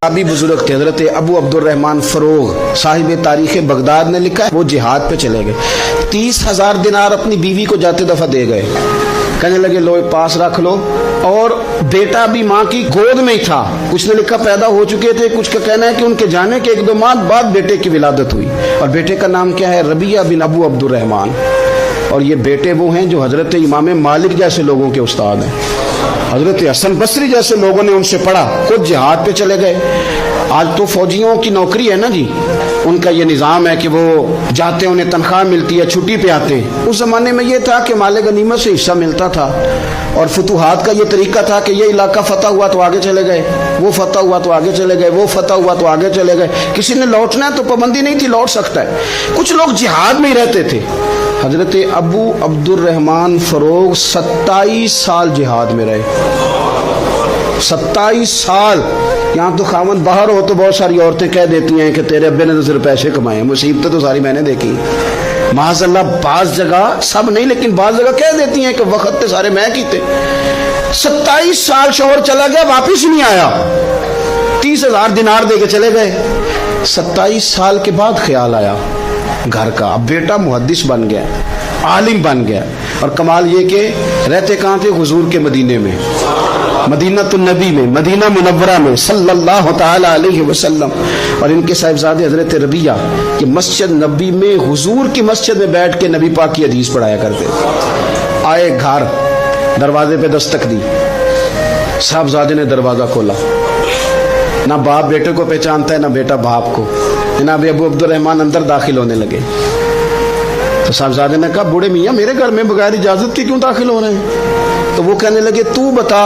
अभी बुजुर्ग थे हजरत अबू अब्दुर्रहमान फरोग साहिब तारीख बगदाद ने लिखा है, वो जिहाद पे चले गए। 30,000 दिनार अपनी बीवी को जाते दफा दे गए। कहने लगे लो पास रख लो, और बेटा भी माँ की गोद में ही था। कुछ ने लिखा पैदा हो चुके थे, कुछ का कहना है कि उनके जाने के 1-2 माह बाद बेटे की विलादत हुई। और बेटे का नाम क्या है? रबिया बिन अबू अब्दुर्रहमान। और ये बेटे वो हैं जो हजरत इमाम मालिक जैसे लोगों के उस्ताद हैं। हजरत हसन बसरी जैसे लोगों ने उनसे पढ़ा, खुद जिहाद पे चले गए। आज तो फौजियों की नौकरी है ना जी, उनका ये निज़ाम है कि वो जाते हैं, उन्हें तनख्वाह मिलती है, छुट्टी पे आते हैं। उस ज़माने में ये था कि माले गनीमत से हिस्सा मिलता था, और फतुहात का ये तरीका था कि ये इलाका फतह हुआ तो आगे चले गए, वो फतह हुआ तो आगे चले गए, वो फतह हुआ तो आगे चले गए। किसी ने लौटना है तो पाबंदी नहीं थी, लौट सकता है। कुछ लोग जिहाद में ही रहते थे। हजरत अबू अब्दुर्रहमान फरोग 27 साल जिहाद में रहे। 27 साल। यहाँ तो खामन बाहर हो तो बहुत सारी औरतें कह देती हैं कि तेरे अब्बे ने तो सिर्फ पैसे कमाए। मुसीबतें तो सारी मैंने देखी। माज़अल्लाह बाज जगह, सब नहीं लेकिन बाज जगह कह देती हैं कि वक्त सारे मैं की थे। 27 साल शौहर चला गया, वापिस नहीं आया। 30,000 दिनार दे के चले गए। 27 साल के बाद ख्याल आया घर का। अब बेटा मुहद्दिस बन गया, आलिम बन गया। और कमाल ये कि रहते कहाँ थे? हुजूर के मदीने में, मदीना तुन नबी में, मदीना मुनव्वरा में सल्लल्लाहु ताला अलैहि वसल्लम। और इनके साहिबजादे हजरत रबिया कि मस्जिद नबी में, हुजूर की मस्जिद में बैठ के नबी पाक की हदीस पढ़ाया करते थे। आए घर, दरवाजे पे दस्तक दी, साहबजादे ने दरवाजा खोला। ना बाप बेटे को पहचानता है, ना बेटा बाप को। जनाब अबू अब्दुर्रहमान अंदर दाखिल होने लगे तो साहबजादे ने कहा बूढ़े मियाँ मेरे घर में बगैर इजाजत के क्यों दाखिल हो रहे हैं? तो वो कहने लगे तू बता,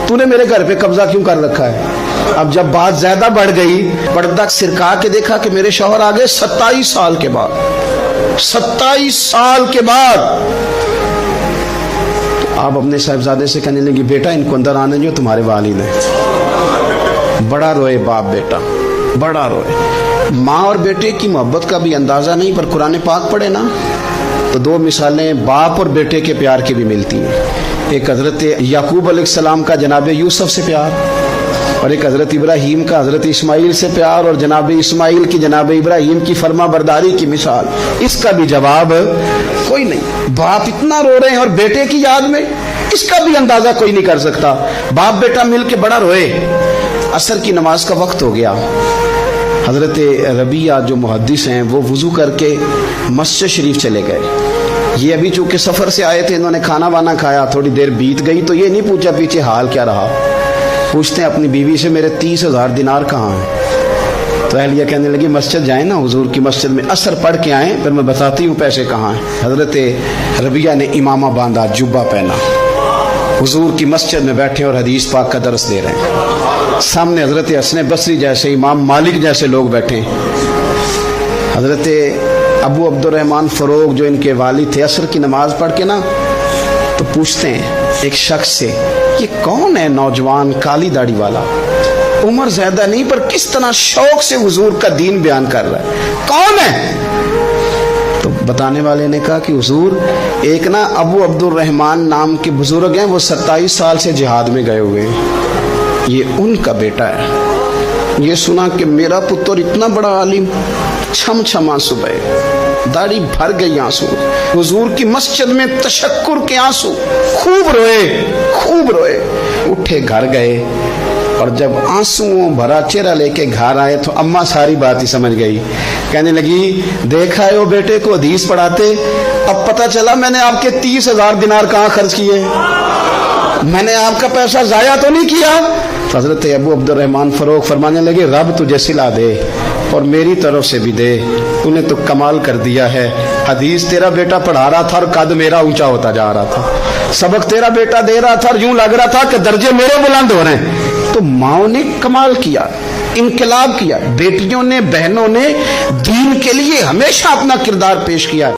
तूने मेरे घर पे कब्जा क्यों कर रखा है? अब जब बात ज्यादा बढ़ गई, पर्दा सिरका के देखा कि मेरे शौहर आ गए 27 साल के बाद। 27 साल के बाद तो आप अपने साहिबजादे से कहने लगी बेटा इनको अंदर आने जो, तुम्हारे वालिद हैं। बड़ा रोए बाप बेटा, बड़ा रोए। माँ और बेटे की मोहब्बत का भी अंदाजा नहीं, पर कुरान पाक पढ़े ना तो 2 मिसालें बाप और बेटे के प्यार की भी मिलती हैं। एक हजरत याकूब अलैहिस्सलाम का जनाब यूसुफ से प्यार, और एक हजरत इब्राहीम का हजरत इस्माइल से प्यार, और जनाब इस्माइल की जनाब इब्राहीम की फर्मा बरदारी की मिसाल। इसका भी जवाब कोई नहीं। बाप इतना रो रहे हैं और बेटे की याद में, इसका भी अंदाजा कोई नहीं कर सकता। बाप बेटा मिल के बड़ा रोए। असर की नमाज का वक्त हो गया। हजरत रबिया जो मुहद्दिस हैं वो वुजू करके मस्जिद शरीफ चले गए। ये अभी चूंकि सफ़र से आए थे, इन्होंने खाना वाना खाया, थोड़ी देर बीत गई तो ये नहीं पूछा पीछे हाल क्या रहा। पूछते हैं अपनी बीवी से मेरे 30,000 दिनार कहाँ हैं? तो अहलिया कहने लगी मस्जिद जाए ना, हुजूर की मस्जिद में असर पढ़ के आए, फिर मैं बताती हूँ पैसे कहाँ हैं। हजरत रबिया ने इमामा बांधा, जुब्बा पहना, हुजूर की मस्जिद में बैठे और हदीस पाक का दर्स दे रहे हैं। सामने हजरत हसन बसरी जैसे, इमाम मालिक जैसे लोग बैठे। हजरत अबू अब्दुर्रहमान फरोग जो इनके वालिद थे, असर की नमाज पढ़ के ना तो पूछते हैं एक शख्स से ये कौन है नौजवान काली दाढ़ी वाला, उम्र ज्यादा नहीं पर किस तरह शौक से हुजूर का दीन बयान कर रहा है, कौन है? तो बताने वाले ने कहा कि हुजूर एक ना अबू अब्दुर्रहमान नाम के बुजुर्ग हैं, वो 27 साल से जिहाद में गए हुए हैं, ये उनका बेटा है। ये सुना कि मेरा पुत्र इतना बड़ा आलिम, छम छम आंसू बहे, दाढ़ी भर गई आंसू। हुजूर की मस्जिद में तशक्कुर के आंसू, खूब रोए, खूब रोए। उठे घर गए, और जब आंसुओं भरा चेहरा लेके घर आए तो अम्मा सारी बात ही समझ गई। कहने लगी देखा है वो बेटे को हदीस पढ़ाते, अब पता चला मैंने आपके 30,000 दिनार कहाँ खर्च किए, मैंने आपका पैसा जाया तो नहीं किया। हजरत अबू अब्दुर्रहमान फरोग फरमाने लगे रब तुझे सिला दे और मेरी तरफ से भी दे, तूने तो कमाल कर दिया है। हदीस तेरा बेटा पढ़ा रहा था और कद मेरा ऊंचा होता जा रहा था, सबक तेरा बेटा दे रहा था और यूं लग रहा था कि दर्जे मेरे बुलंद हो रहे हैं। तो माओ ने कमाल किया, इनकलाब किया। बेटियों ने, बहनों ने दीन के लिए हमेशा अपना किरदार पेश किया।